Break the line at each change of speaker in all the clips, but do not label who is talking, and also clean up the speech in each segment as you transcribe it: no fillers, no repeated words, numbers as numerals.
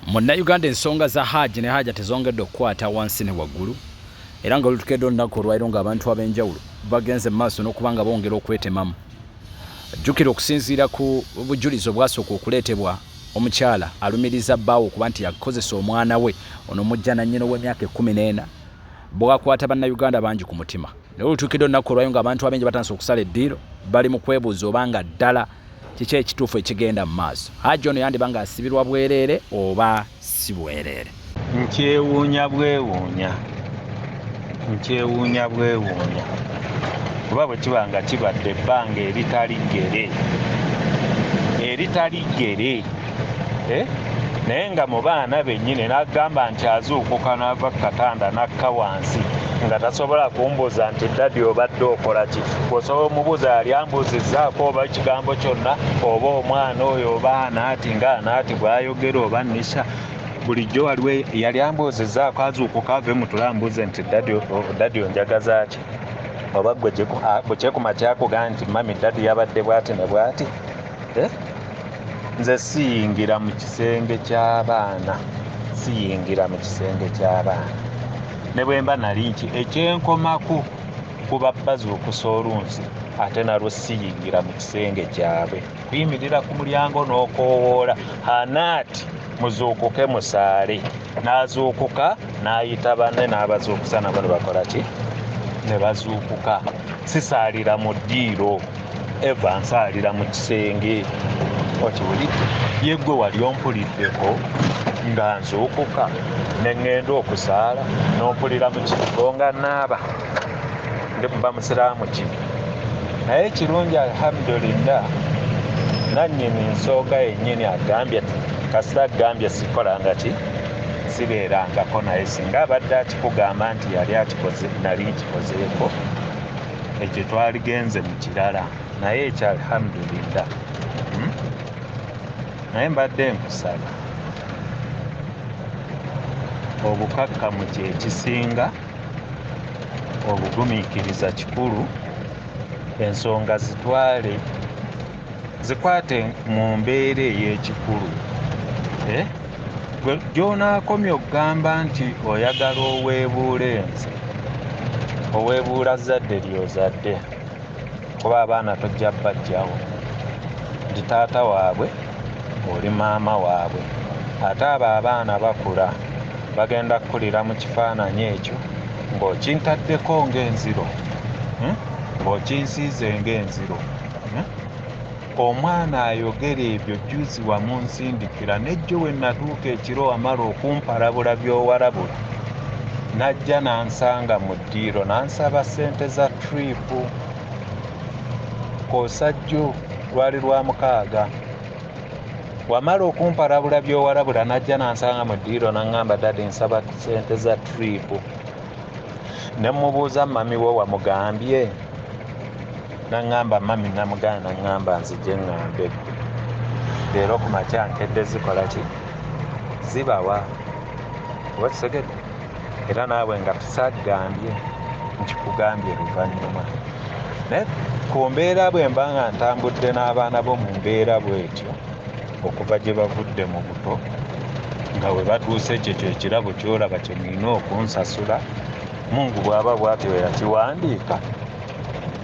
Munnayuganda ensonga za Hajji ne Hajjat tezongedde okukwata wansi ne waggulu era nga olutukedde olunaku olwaliro ng'abantu ab'enjawulo bagenze mu maaso n'okubanga bongera okwetemamu. Jjukira okusinziira ku bujulizi obwasooka okuleetebwa omukyala alumiriza bbaawe okuba nti yakozesa omwana we ono mujja nannyina w'emyaka 14 bw'akwata bannayuganda bangi ku mutima. Naye olutuukidde olunaku olwaliro ng'abantu abengi batandise okusala eddiiro bali mu kwebuuza obanga ddala kiki ekituufu ekigenda mu maaso. Hajji ono yandiba nga asibirwa bwereere oba si bwereere.
Nkyewuunya bwewuunya kuba bwe kiba nga kibadde ebbanga eritali ggere naye nga mu baana bennyini n'agamba nti azuukuka n'ava ku katanda n'akka wansi nga tasobola kumbuuza nti ddadi obadde okola ki. Bw'osobola omubuuza yali ambuuzizzaako oba ekigambo kyonna oba omwana oyo oba anaati ng'anaati bw'ayogera oba nisha bulijjo waliwo yali ambuuzizzaako azuukuka ave mu tulambuuze nti ddadi onjagaza ki oba gwe kyekuma kyakugaa nti mami ddadi yabadde bw'ati ne bw'ati. Nze siyingira mu kisenge ky'abaana ne bwe mba nali nki ekyenkomako kuba bazuukusa olunsi ate nalwo siyingira mu kisenge kyabwe. Kuyimirira ku mulyango n'okoowoola anaati muzuukuke musaale, n'azuukuka n'ayita banne n'abazuukusa nabo ne bakola ki ne bazuukuka. Sisaalira mu ddiiro eva nsaalira mu kisenge. Okiwulidde ye gwe wali ompuliddeko nga nzuukuka ne ŋŋenda okusaala n'ompulira mu kigo nga naaba ndi mba musiraamu ki. Naye kirungi alhamdulillah nannyini nsooga yennyini agambye kasita agambye sikolanga ki sibeerangako naye singa abadde akikugamba nti yali akikoze nali nkikozeeko ekyo twaligenze mu kirala naye ekyo alhamdulillah. Naye mbadde nkusaba obukakkamu kye kisinga, obugumiikiriza kikulu, ensonga zikwate mu mbeera ey'ekikulu. Gy'onaakomya okugamba nti oyagala oweebuula ensi, oweebuula zadde ly'ozadde, kuba abaana tojja bajjawo ndi taata waabwe oli maama waabwe. Ate abo abaana bakula bagenda kukulira mu kifaananyi ekyo ng'okintaddeko ng'enziro, ng'okinsiize ng'enziro. Omwana ayogera ebyo juzi wamunsindikira nejjo we natuuka ekiro amala okumpalabula by'owalabula najja nansanga mu ddiiro nansaba ssente za tripu kosajjo lwali lwa 6. Wamala okumpalabula by'owalabula najja nansanga mu ddiiro naŋŋamba ddadi nsaba ssente za tripu. Ne mmubuuza mami wo wamugambye? Naŋŋamba mami namugaana naŋŋamba nzije ŋŋambe leero ku makya nkedde zikola ki zibawa oba kisegedde. Era naawe nga tusaggambye nkikugambye luvannyuma. Naye ku mbeera bwe mba nga ntambudde n'abaana bo mu mbeera bw'etyo okuva gye bavudde mu buto nga we batuuse ekyo kyekirabo kyolaba kye nina okunsasula, Mungu bw'aba bw'atyo yakiwandiika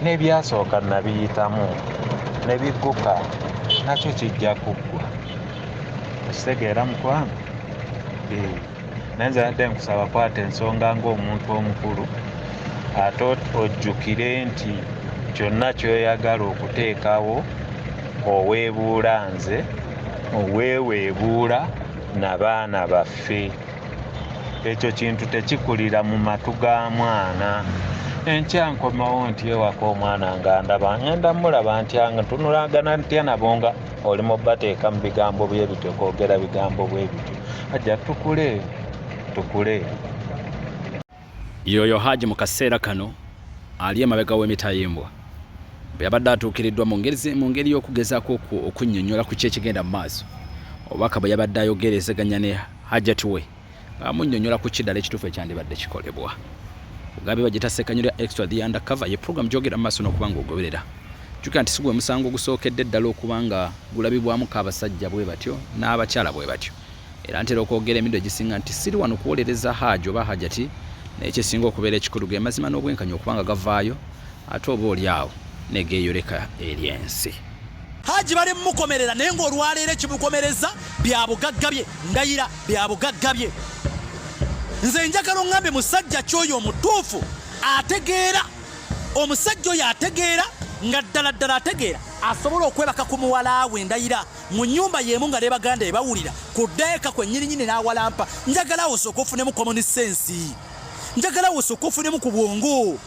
n'ebyasooka nabiyitamu ne bigguka nakyo kijja kuggwa. Okitegeera mukwano? Naye nze nadde nkusaba kwata ensonga ng'omuntu omukulu ate ojjukire nti kyonna ky'oyagala okuteekawo oweebuula nze, oweeweebuula n'abaana baffe. Ekyo kintu tekikulira mu matu ga mwana. Enkya nkomawo nti ewaka omwana nga ndaba ngenda mulaba ntya nga tunulagana ntya nabo nga oli mu bateeka mu bigambo bye bityo kwogera bigambo bwe bityo. Ajja tukule.
Yoyo Hajji mu kaseera kano ali emabega w'emitayimbwa bwe yabadde atuukiriddwa mu ngeri y'okugezaako okunnyonnyola ku kyekigenda mu maaso. Obubaka bwe yabadde ayogerezeganya ne Hajjat we amunnyonnyola ku kiddala ekituufu ekyandibadde kikolebwa. Ugabe bagita sekanyulya extra the undercover ye program jogera mu maaso n'okuba ng'ogoberera. Jjukira nti si gwe musango gusookedde ddala okuba nga gulabibwamu k'abasajja bwe batyo n'abakyala bwe batyo. era ntera okwogera emirundi egisinga nti siri wano kuwolereza Hajji oba Hajjati naye ekisinga okubeera ekikulu ge mazima n'obwenkanya okubanga gavaayo ate oba oli awo negeeyoleka eri ensi.
Hajji bali mumukomerera naye ng'olwaleero ekimukomereza bya bugagga bye, ndayira bya bugagga bye. Nze njagala oŋŋambe musajja kyoyo omutuufu ategeera, omusajja oyo ategeera nga ddala ategeera asobola okwebaka ku muwala we ndayira mu nnyumba y'emu nga ne baganda be bawulira ku ddeeka kwe nnyininyini n'awalampa. Njagala awo osooka ofunemu common sense, njagala awo osooka ofunemu ku bwongo.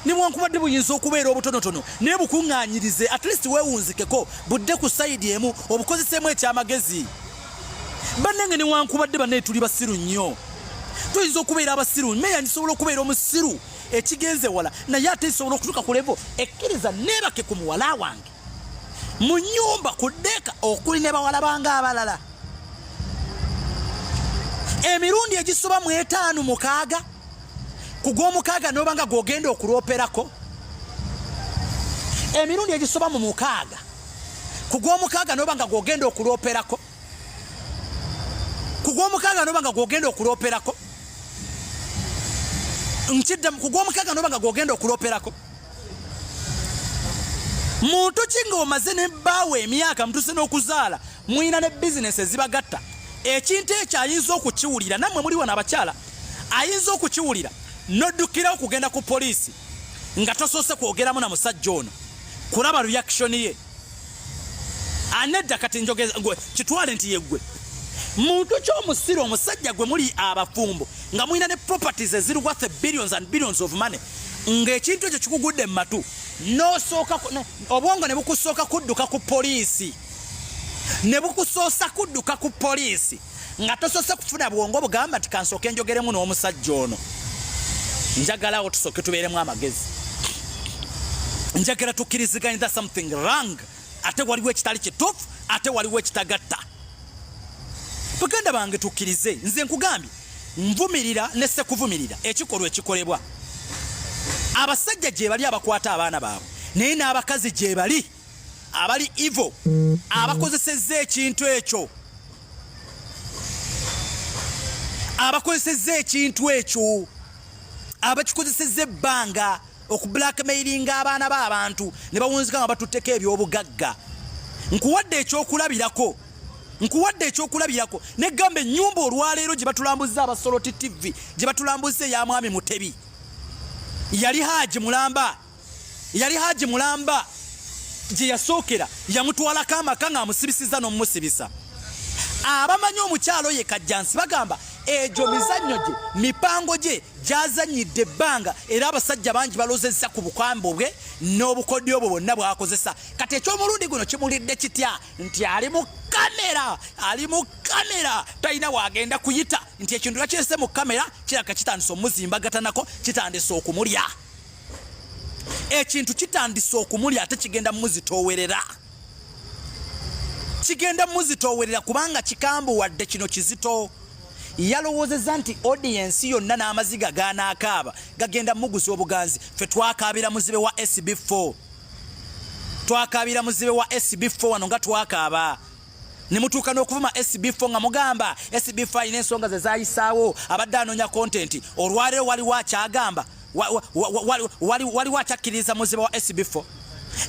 Newankubadde buyinza okubeera obutonotono naye bukuŋŋaanyirize, at least weewunzikeko budde ku sayidi emu obukozeseemu ekyamagezi. Bannange newankubadde bannaye tuli basiru nnyo, tuyinza okubeera abasiru, meya nsobola okubeera omusiru ekigenze wala naye ate nsobola okutuuka ku levo ekkiriza neebake ku muwala wange mu nnyumba ku ddeeka okuli ne bawala bange abalala. Emirundi egisoba mu 5 6 ku gw'omukaaga n'oba nga gw'ogenda okulooperako, emirundi egisoba mu 6 ku gw'omukaaga n'oba nga gw'ogenda okulooperako, ku gw'omukaaga n'oba nga gw'ogenda okulooperako, nkiddamu ku gw'omukaaga n'oba nga gw'ogenda okulooperako. Muntu ki ng'omaze ne bbaawe emyaka mutuse n'okuzaala mwina ne bizinesi ezibagatta, ekintu ekyo ayinza okukiwulira, nammwe muli wano abakyala, ayinza okukiwulira n'oddukirawo kugenda ku poliisi nga tosoose kwogeramu na musajja ono kulaba reaction ye. Anedda kati njogeza kitwale nti yeggwe muntu ky'omusiru omusajja gwe muli abafumbo nga mwina ne properties eziri worth billions and billions of money, ng'ekintu ekyo kikugudde mu matu n'osooka obwongo ne bukusooka kudduka ku poliisi, ne bukusoosa kudduka ku poliisi nga tosoose kufuna bwongo bugamba nti kansooke njogeremu n'omusajja ono. Njagala awo tusooke tubeeremu amagezi, njagala tukkiriziganye that something wrong, ate waliwo ekitali kituufu, ate waliwo ekitagatta. Baganda bange tukkirize, nze nkugambye nvumirira ne sekuvumirira ekikolwa ekikolebwa. Abasajja gye bali abakwata abaana baabwe, naye n'abakazi gye bali abali evil abakozesezza ekintu ekyo, abakozesezza ekintu ekyo, abakikozesezza ebbanga okublackmailinga abaana b'abantu ne bawunzika nga batutteko ebyobugagga. Nkuwadde ekyokulabirako, nkuwadde ekyokulabirako negamba ennyumba olwaleero gye batulambuzza abasoloti TV, gye batulambuzza eya mwami Mutebi, yali Hajji Mulamba, yali Hajji Mulamba gye yasookera yamutwalako amaka ng'amusibisiza n'omusibisa. Abamanyi omukyalo ye Kajjansi bagamba ejo mizannyo gye mipango gye gyazannyidde ebbanga, era abasajja bangi balozezza ku bukwambo bwe n'obukodyo obwo bwonna bw'akozesa. Kati eky'omulundi guno kimulidde kitya nti ali mu kamera, ali mu kamera, talina wagenda kuyita nti ekintu yakyese mu kamera kiraka kitandise omuzimbagattanako, kitandise okumulya. Ekintu kitandise okumulya ate kigenda muzitoowerera, kigenda muzitoowerera kubanga kikambuwadde kino kizito. Yalowoozezza nti audience yonna n'amaziga ganaakaaba gagenda muguza obuganzi. Ffe twakaabira muzibe wa SB4, twakaabira muzibe wa SB4 wano nga twakaaba ne mutuuka n'okuvuma SB4 nga mugamba SB4 alina ensonga ze zaayisaawo, abadde anoonya content. Olwaleero waliwo akyagamba, waliwo akyakkiriza muzibe wa SB4,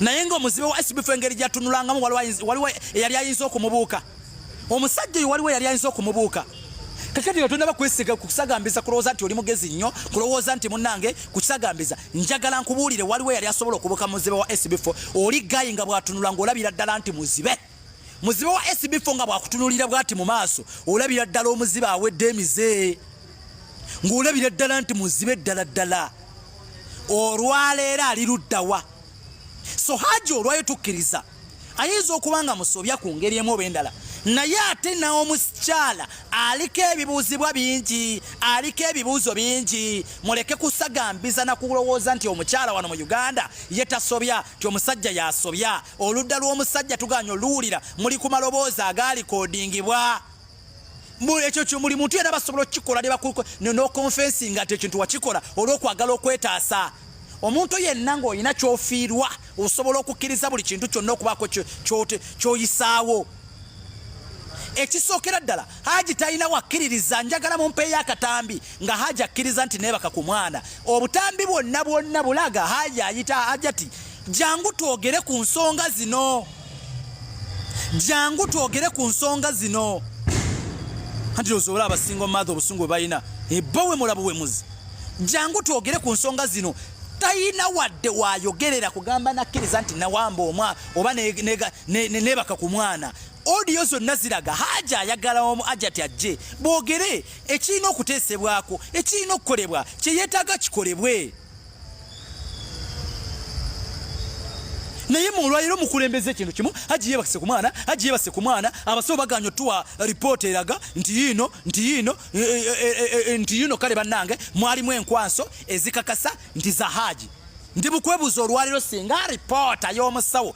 naye ng'omuzibe wa SB4 engeri gyatunulangamu waliwo eyali ayinza okumubuuka. Omusajja oyo waliwo eyali ayinza okumubuuka. Kakati yotunda bakwesiga kukusagambiza kulowooza nti oli mugezi nnyo, kulowooza nti munnange kukisagambiza. Njagala nkubuulire waliwo yali asobola okubuuka muzibe wa SB4. Oli gayi nga bwatunula ng'olabira ddala nti muzibe. Muzibe wa SB4 nga bwakutunulira bwati mu maaso olabira ddala omuzibe awedde emize, ng'olabira ddala nti muzibe ddala ddala. Olwaleero ali luddawa? So Hajji olwayo tukkiriza ayinza okuba nga musobya ku ngeri emu oba endala, naye ate n'omukyala aliko ebibuuzibwa bingi, aliko ebibuuzo bingi. Muleke kusagambiza na kulowooza nti omukyala wano mu Uganda ye tasobya, nti omusajja yasobya. Oludda lw'omusajja tuganya oluwulira muli ku maloboozi agaalikodingibwa. Ekyo buli muntu yena basobola okukikola n'okonfensinga nti ekintu wakikola olw'okwagala okwetaasa. Omuntu yenna ng'olina ky'ofiirwa osobola okukkiriza buli kintu kyonna okubaako ky'oyisaawo. ekisookera ddala Hajji talina wakkiririza njagala mu mpeeyo akatambi nga Hajji akkiriza nti neebaka ku mwana obutambi bwonna bulaga Hajji ayita Hajjati jangu twogere ku nsonga zino anti ozobola abasingo maadhi obusungu bwe balina ebbawe mulabu we muzi jangu twogere ku nsonga zino tayina wadde wayogerera kugamba nakkiriza nti nawamba omwa oba neebaka ku mwana audio zonna ziraga Hajji ayagala Hajjati ajje boogere ekirina okuteesebwako ekirina okukolebwa kyeyeetaaga kikolebwe naye mu lwaliro mukulembeze kintu kimu Hajji yeebase ku mwana abasawo baganya otuwa ripoota eraga nti yino kale bannange mwalimu enkwanso ezikakasa nti za Hajji ndi bukwebuuza olwaliro singa ripoota y'omusawo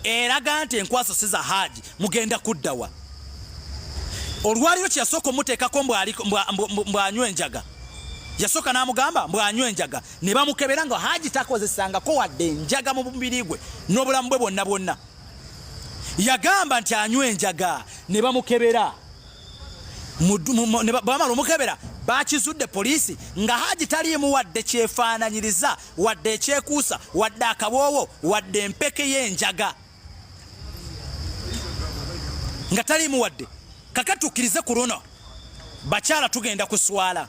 eraga nti enkwaso si za Hajji mugenda kuddawa olwaliro kyeyasooka omuteekako mbwanywa enjaga yasooka n'amugamba mbwanywa enjaga ne bamukebera nga Hajji takozesangako wadde enjaga mu mubiri gwe n'obulamu bwe bwonna yagamba nti anywa enjaga ne bamukebera bamala omukebera bakizudde poliisi nga Hajji taliimu wadde kyefaananyiriza wadde ekyekuusa wadde akaboowo wadde empeke y'enjaga nga taliimu wadde kakatuukirize ku luno bakyala tugenda kuswala